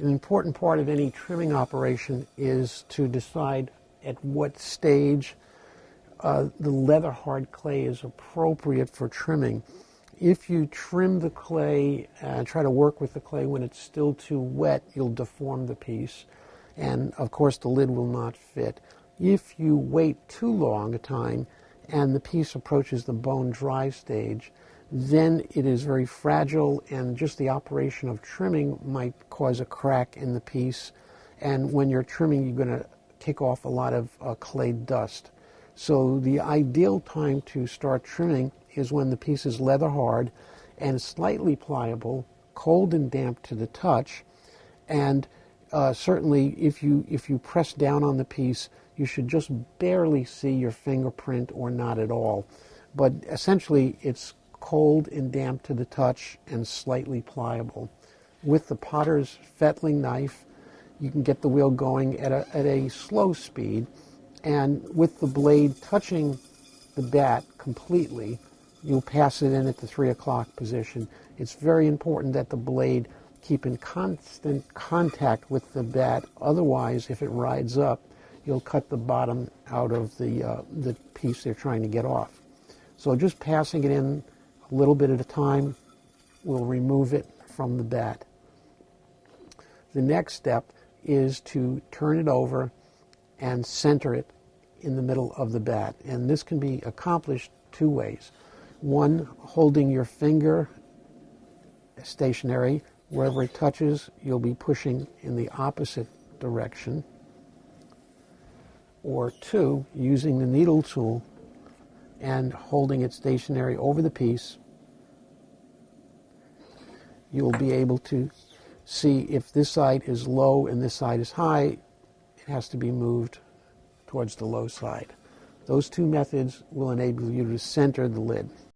An important part of any trimming operation is to decide at what stage the leather hard clay is appropriate for trimming. If you trim the clay and try to work with the clay when it's still too wet, you'll deform the piece, and of course the lid will not fit. If you wait too long a time and the piece approaches the bone dry stage, then it is very fragile, and just the operation of trimming might cause a crack in the piece, and when you're trimming you're going to kick off a lot of clay dust. So the ideal time to start trimming is when the piece is leather hard and slightly pliable, cold and damp to the touch, and certainly if you press down on the piece, you should just barely see your fingerprint or not at all. But essentially it's cold and damp to the touch and slightly pliable. With the potter's fettling knife, you can get the wheel going at a slow speed, and with the blade touching the bat completely, you'll pass it in at the 3 o'clock position. It's very important that the blade keep in constant contact with the bat. Otherwise, if it rides up, you'll cut the bottom out of the piece they're trying to get off. So just passing it in a little bit at a time will remove it from the bat. The next step is to turn it over and center it in the middle of the bat. And this can be accomplished two ways. One, holding your finger stationary. Wherever it touches, you'll be pushing in the opposite direction. Or two, using the needle tool and holding it stationary over the piece, you'll be able to see if this side is low and this side is high. It has to be moved towards the low side. Those two methods will enable you to center the lid.